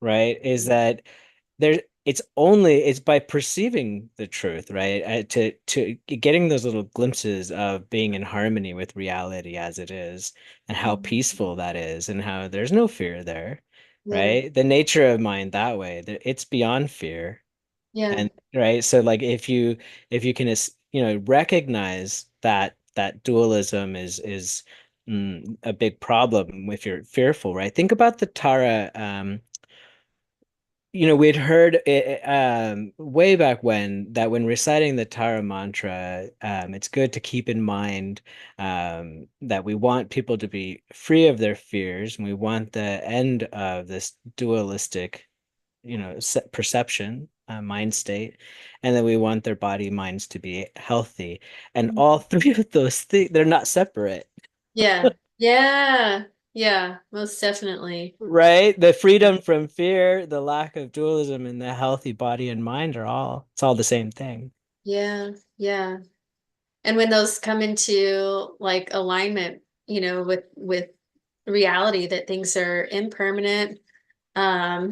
right? Is that there it's by perceiving the truth, right? To getting those little glimpses of being in harmony with reality as it is, and how peaceful that is, and how there's no fear there, Yeah. right? The nature of mind that way, it's beyond fear. Yeah. And right, so like if you can recognize that dualism is a big problem if you're fearful, right? Think about the Tara. We'd heard it, way back when, that when reciting the Tara mantra, it's good to keep in mind that we want people to be free of their fears, and we want the end of this dualistic perception, mind state, and then we want their body minds to be healthy. And all three of those things, they're not separate, Yeah. Yeah. Yeah. Most definitely. right? The freedom from fear, the lack of dualism, and the healthy body and mind it's all the same thing. Yeah. Yeah. And when those come into like alignment, with reality that things are impermanent, I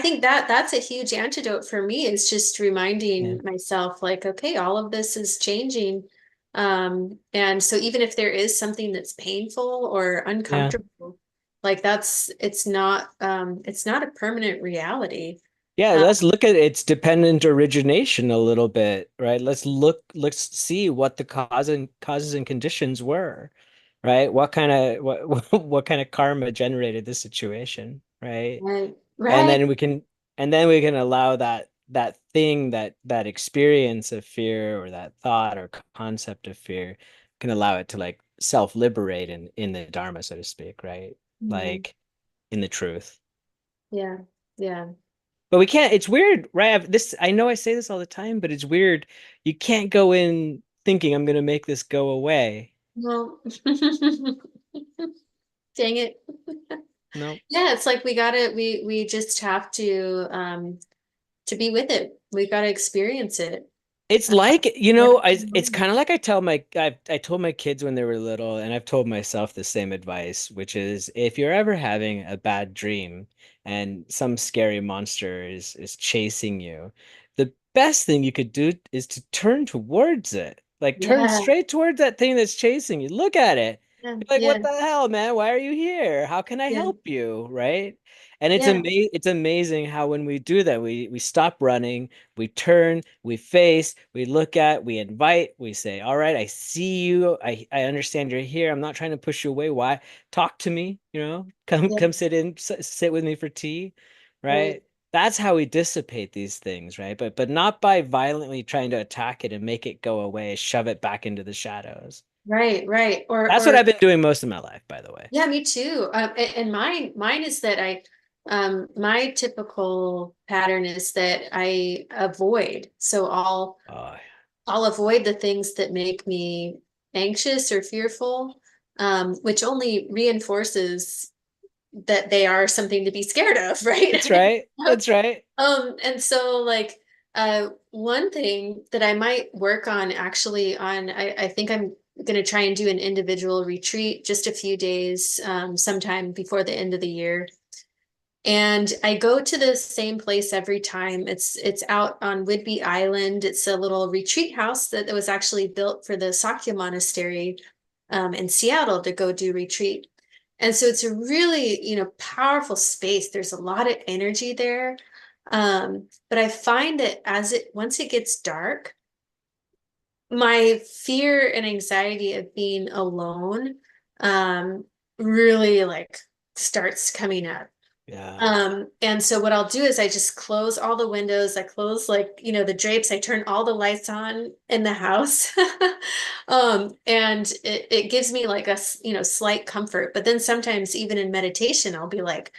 think that that's a huge antidote for me is just Yeah. reminding myself like, okay, all of this is changing. And so even if there is something that's painful or Yeah. uncomfortable, like it's not a permanent reality. Yeah, Uh, let's look at its dependent origination a little bit, right? Let's see what the causes and conditions were, right? What kind of karma generated this situation, right? right, And right. then we can allow that thing, that experience of fear, or that thought or concept of fear, can allow it to like self-liberate in the Dharma, so to speak, right? Mhm. Like in the truth. Yeah, yeah. But we can't, it's weird, right? I know I say this all the time, but it's weird. You can't go in thinking I'm gonna make this go away. Well, dang it. No. Yeah, it's like we just have to be with it. We got to experience it. It's Uh, like, yeah. it's kind of like I told my kids when they were little, and I've told myself the same advice, which is if you're ever having a bad dream and some scary monster is chasing you, the best thing you could do is to turn towards it. Like turn Yeah, straight towards that thing that's chasing you. Look at it. yeah, You're like, yeah, what the hell, man? Why are you here? How can I yeah, help you? Right? And yeah, it's amazing how when we do that, we stop running, we turn, we face, we look at, we invite, we say, all right, I see you. I understand you're here. I'm not trying to push you away. Why? Talk to me, yeah, come sit with me for tea, right, right? That's how we dissipate these things, right? But not by violently trying to attack it and make it go away, shove it back into the shadows. right, right. That's what I've been doing most of my life, by the way. Yeah, me too. And mine is that my typical pattern is that I avoid. So Oh, I'll avoid the things that make me anxious or fearful, which only reinforces that they are something to be scared of, right? that's right. That's right. And so like one thing that I might work on actually I think I'm gonna try and do an individual retreat just a few days sometime before the end of the year And I go to the same place every time. It's out on Whidbey Island. It's a little retreat house that was actually built for the Sakya Monastery in Seattle to go do retreat. And so it's a really, powerful space. There's a lot of energy there. But I find that once it gets dark, my fear and anxiety of being alone um really like starts coming up. Yeah. And so what I'll do is I just close all the windows. I close like, the drapes. I turn all the lights on in the house. And it gives me like slight comfort. But then sometimes even in meditation, I'll be like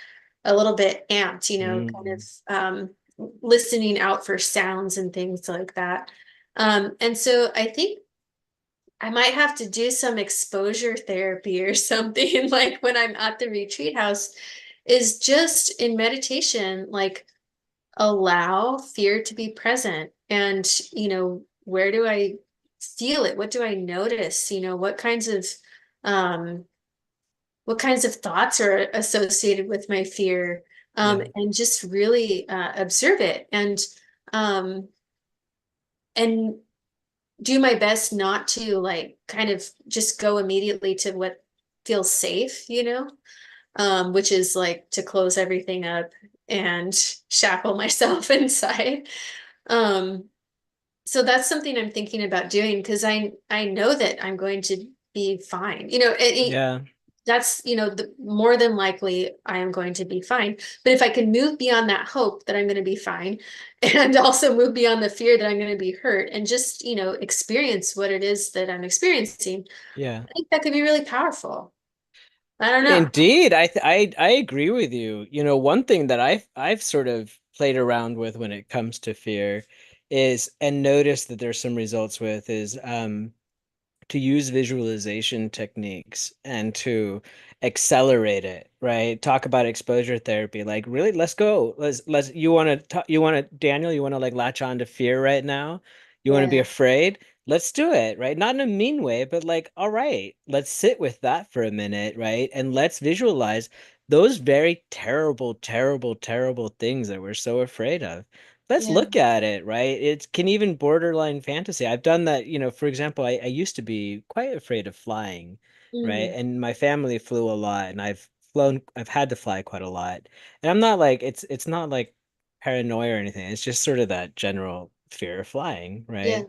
a little bit amped, kind of Mm. listening out for sounds and things like that. And so I think I might have to do some exposure therapy or something like when I'm at the retreat house, is just in meditation, like allow fear to be present. And, where do I feel it? What do I notice? Um, what kinds of thoughts are associated with my fear? Yeah. And just really observe it um, and do my best not to like kind of just go immediately to what feels safe, which is like to close everything up and shackle myself inside. Um, so that's something I'm thinking about doing because I know that I'm going to be fine. Yeah. That's, more than likely I am going to be fine. But if I can move beyond that hope that I'm going to be fine and also move beyond the fear that I'm going to be hurt and just, experience what it is that I'm experiencing, Yeah. I think that could be really powerful. I don't know. Indeed, I agree with you. You know, one thing that I've sort of played around with when it comes to fear is and noticed that there's some results with is to use visualization techniques and to accelerate it, right? Talk about exposure therapy. Like, really, let's go. Let's you want to talk, you want to Daniel, you want to like latch on to fear right now? You want to be Yeah. afraid? Let's do it, right? Not in a mean way, but like, all right, let's sit with that for a minute, right? And let's visualize those very terrible, terrible, terrible things that we're so afraid of. Let's Yeah. look at it, right? It can even borderline fantasy. I've done that, for example, I used to be quite afraid of flying, right? Mm. And my family flew a lot and I've had to fly quite a lot. And I'm not like, it's not like paranoia or anything. It's just sort of that general fear of flying, Yeah. right?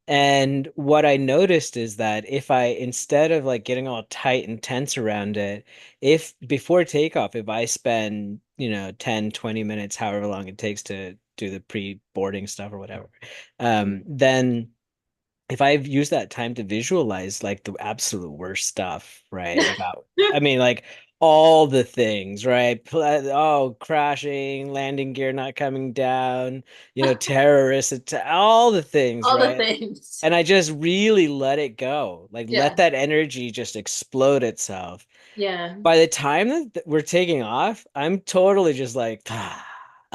And what I noticed is that if I, instead of like getting all tight and tense around it, if before takeoff, if I spend, 10, 20 minutes, however long it takes to do the pre-boarding stuff or whatever, Mm. then if I've used that time to visualize like the absolute worst stuff, right? About, I mean, like all the things, right? Oh, crashing, landing gear not coming down, terrorists, all the things, All the right? things. And I just really let it go, like let Yeah. that energy just explode itself. Yeah. By the time that we're taking off, I'm totally just like,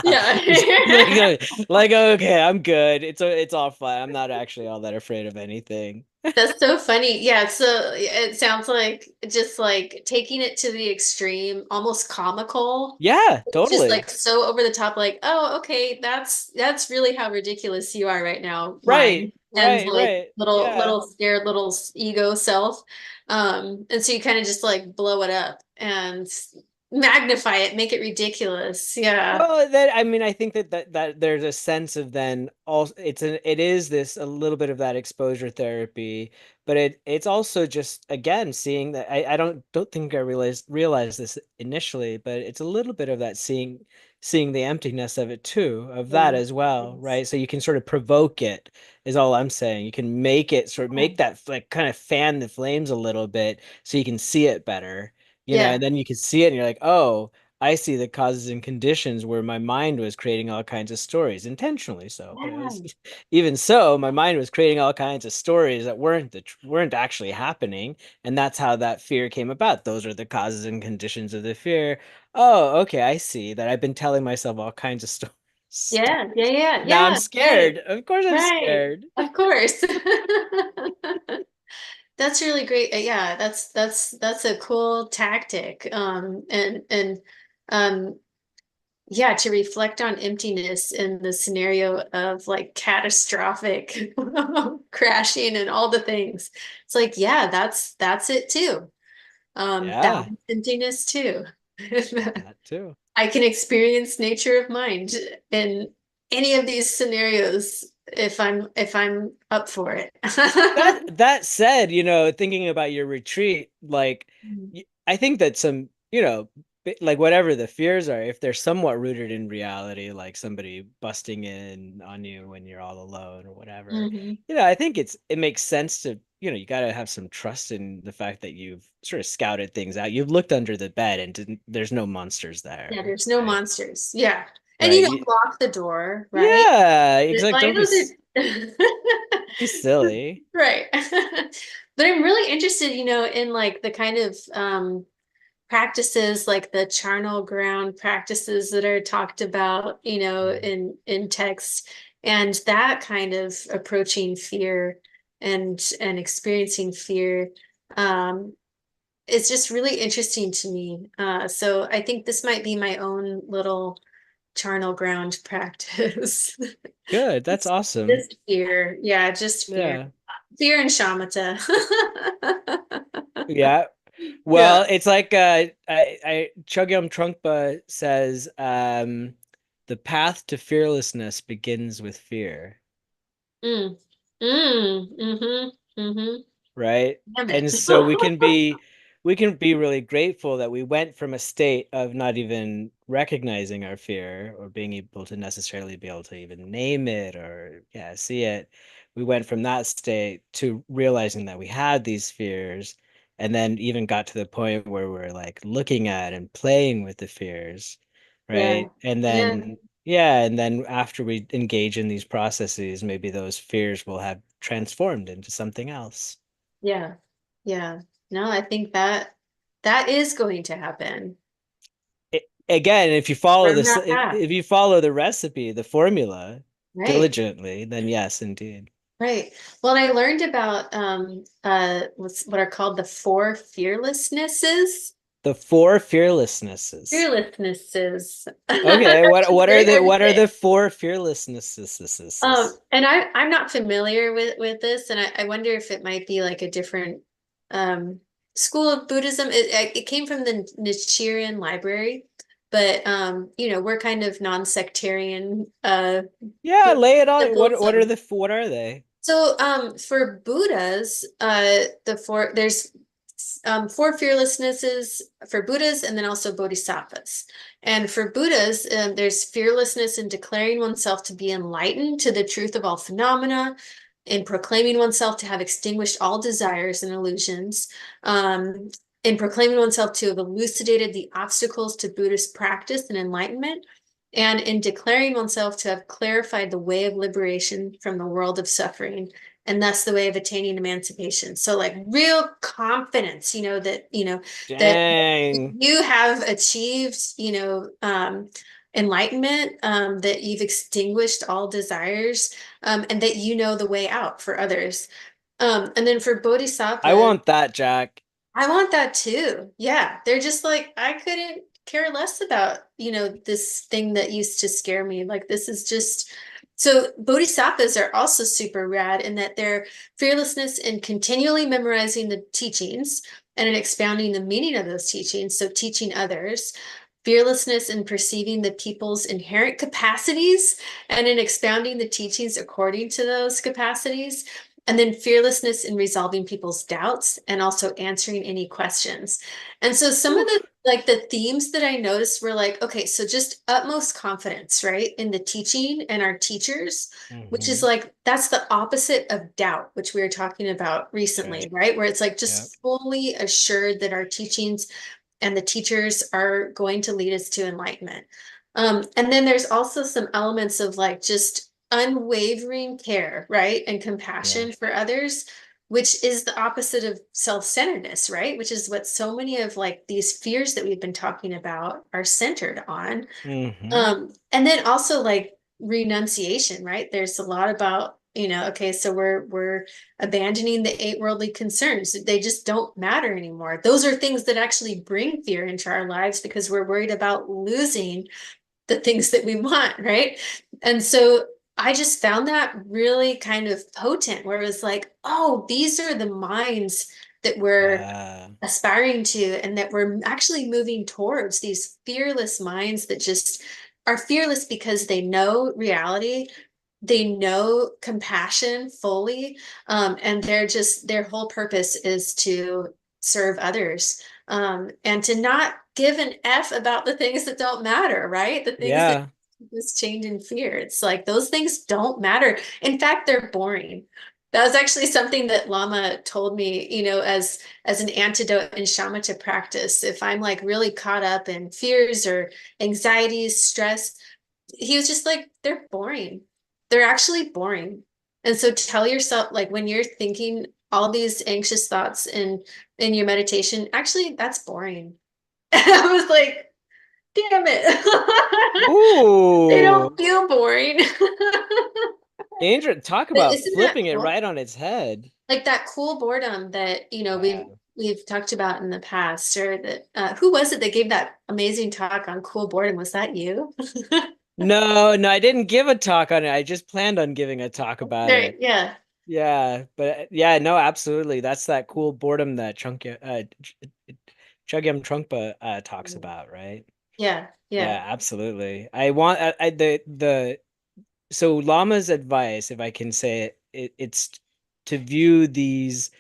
Yeah. just like okay, I'm good. It's all fine. I'm not actually all that afraid of anything. That's so funny. Yeah, so it sounds like just like taking it to the extreme, almost comical. Yeah, Just totally. like so over the top, like, oh, okay, that's really how ridiculous you are right now, Right, mind. And right, like right. Yeah. little scared little ego self. And so you kind of just like blow it up and magnify it, make it ridiculous. Yeah. Well, I mean, I think that there's a sense of then also it is this a little bit of that exposure therapy, but it's also just again seeing that I don't think I realized this initially, but it's a little bit of that seeing the emptiness of it too, of that Yeah. as well, Yes. right? So you can sort of provoke it, is all I'm saying. You can make it sort of Yeah. make that like kind of fan the flames a little bit so you can see it better, Yeah. and then you can see it and you're like, oh. I see the causes and conditions where my mind was creating all kinds of stories, intentionally so, but it Yeah. was even so, my mind was creating all kinds of stories that weren't actually happening, and that's how that fear came about. Those are the causes and conditions of the fear. Oh, okay, I see that I've been telling myself all kinds of stories. Yeah. Yeah. Yeah. Now I'm Yeah. Right. scared. Of course I'm Right. scared. Of course. That's really great. Yeah, that's a cool tactic. And um yeah, to reflect on emptiness in the scenario of like catastrophic crashing and all the things. It's like, yeah, that's it too. That Yeah, emptiness too. that too. I can experience nature of mind in any of these scenarios if I'm up for it. That said, thinking about your retreat, like I think that some, like whatever the fears are, if they're somewhat rooted in reality, like somebody busting in on you when you're all alone or whatever, Mhm. I think it makes sense to, you got to have some trust in the fact that you've sort of scouted things out. You've looked under the bed and there's no monsters Yeah, there, there's no right? monsters. Yeah. And Right. lock the door, right? Yeah, Well, exactly. I Don't be know that be silly. right. But I'm really interested, in like the kind of practices like the charnel ground practices that are talked about, in text, and that kind of approaching fear and experiencing fear. Um, it's just really interesting to me. So I think this might be my own little charnel ground practice. Good. That's Just, awesome. just fear. Yeah, just fear. Yeah. Fear and shamatha. Yeah. Yeah. Well, it's like Chogyam Trungpa says, the path to fearlessness begins with fear, Mm. Mm. Mm-hmm. Mm-hmm. right? Damn it. And so we can be really grateful that we went from a state of not even recognizing our fear or being able to necessarily be able to even name it or yeah, see it. We went from that state to realizing that we had these fears and then even got to the point where we're like looking at and playing with the fears, Yeah. right? And Yeah. then yeah, and then after we engage in these processes, maybe those fears will have transformed into something else. Yeah. Yeah. No, I think that is going to happen. Again, if you follow From this, that path. if you follow the recipe, the formula Right. diligently, then yes, indeed. Right. Well, and I learned about what are called the four fearlessnesses. The four fearlessnesses. Fearlessnesses. Okay, what It's what are very the hard to what are say. the four fearlessnesses? And I'm not familiar with this, and I wonder if it might be like a different um school of Buddhism. It came from the Nichiren library, but we're kind of non-sectarian Yeah, group lay it of on. people. What are they? So for Buddhas, there's four fearlessnesses for Buddhas and then also bodhisattvas. And for Buddhas, there's fearlessness in declaring oneself to be enlightened to the truth of all phenomena, in proclaiming oneself to have extinguished all desires and illusions, in proclaiming oneself to have elucidated the obstacles to Buddhist practice and enlightenment, and in declaring oneself to have clarified the way of liberation from the world of suffering and thus the way of attaining emancipation. So like real confidence, that Dang. you have achieved, enlightenment, that you've extinguished all desires, and that you know the way out for others. And then for I bodhisattva, want that, Jack. I want that too. Yeah. They're just like, I couldn't care less about, this thing that used to scare me. Like, this is just. So, bodhisattvas are also super rad in that their fearlessness in continually memorizing the teachings and in expounding the meaning of those teachings. So, teaching others, fearlessness in perceiving the people's inherent capacities and in expounding the teachings according to those capacities, and then fearlessness in resolving people's doubts and also answering any questions. And so some of Oof. the themes that I noticed were like, okay, so just utmost confidence, right, in the teaching and our teachers, which is Hmm. like that's the opposite of doubt, which we were talking about Okay. recently, right, where it's like Yeah. just fully assured that our teachings and the teachers are going to lead us to enlightenment. And then there's also some elements of like just unwavering care, right? And Yeah. compassion for others, which is the opposite of self-centeredness, right? Which is what so many of like these fears that we've been talking about are centered on. Hmm. And then also like renunciation, right? There's a lot about, okay, so we're abandoning the eight worldly concerns. They just don't matter anymore. Those are things that actually bring fear into our lives because we're worried about losing the things that we want, right? And so I just found that really kind of potent, where it was like, oh, these are the minds that we're Uh, aspiring to, and that we're actually moving towards, these fearless minds that just are fearless because they know reality, they know compassion fully, and they're just, their whole purpose is to serve others, and to not give an F about the things that don't matter, right? The things that yeah. just change in fear. It's like those things don't matter. In fact, they're boring. That was actually something that Lama told me, as an antidote in shamatha practice. If I'm like really caught up in fears or anxieties, stress, he was just like, they're boring. They're actually boring. And so tell yourself, like when you're thinking all these anxious thoughts in your meditation, actually that's boring. I was like, damn it. They Ooh, don't feel boring. Andrew, talk But about isn't that flipping it cool? right on its head. Like that cool boredom that, Yeah. we've talked about in the past, or that who was it that gave that amazing talk on cool boredom? Was that you? No, no, I didn't give a talk on it. I just planned on giving a talk about There, it. yeah. Yeah, but yeah, no, absolutely. That's that cool boredom that Chogyam Trungpa talks about, right? Yeah, yeah. Yeah, absolutely. I want the so Lama's advice, if I can say it's to view these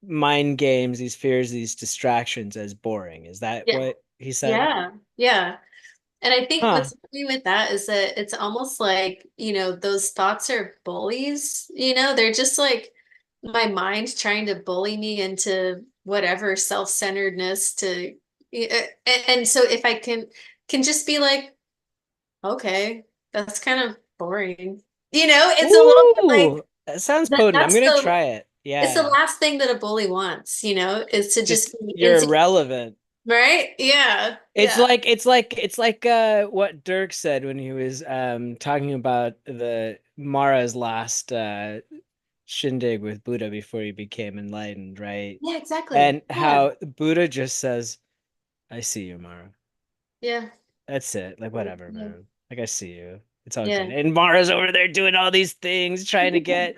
mind games, these fears, these distractions as boring. Is that Yeah. what he said? Yeah. Yeah. And I think Huh. what's funny with that is that it's almost like, those thoughts are bullies, they're just like my mind trying to bully me into whatever self-centeredness to, and so if I can just be like, okay, that's kind of boring. It's a little bit like Ooh, that sounds that, potent. I'm gonna try it. it's the Yeah. last thing that a bully wants, is to Just just be you're insecure, irrelevant. right? Yeah. It's Yeah. like what Dirk said when he was talking about the Mara's last shindig with Buddha before he became enlightened, right? Yeah, exactly. And Yeah. how Buddha just says, I see you, Mara. Yeah. That's it. Like whatever, Yeah. man. Like I see you. It's all good. Yeah. And Mara's over there doing all these things, trying to get,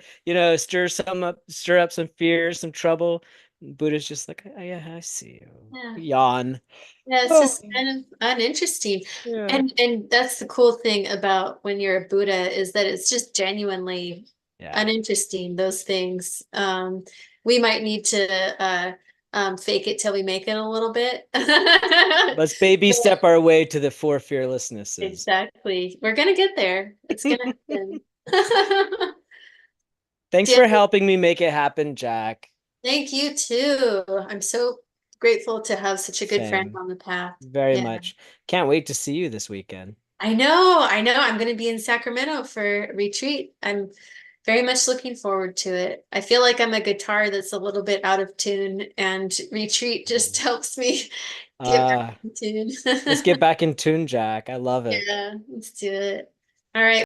stir up some fear, some trouble. Buddha's just like, oh, yeah, I see you. Yeah. Yawn. Yeah, it's Oh, just kind of uninteresting. yeah. And that's the cool thing about when you're a Buddha, is that it's just genuinely Yeah. uninteresting, those things. We might need to fake it till we make it a little bit. Let's baby step our way to the four fearlessnesses. Exactly. We're gonna get there. It's gonna happen. Thanks Do you for have- helping me make it happen, Jack. Thank you too. I'm so grateful to have such a good friend Same. on the path. Very Yeah. much. Can't wait to see you this weekend. I know, I know. I'm going to be in Sacramento for a retreat. I'm very much looking forward to it. I feel like I'm a guitar that's a little bit out of tune, and retreat just helps me get back Uh, in let's tune. get back in tune, Jack. I love it. Yeah, let's do it. All right.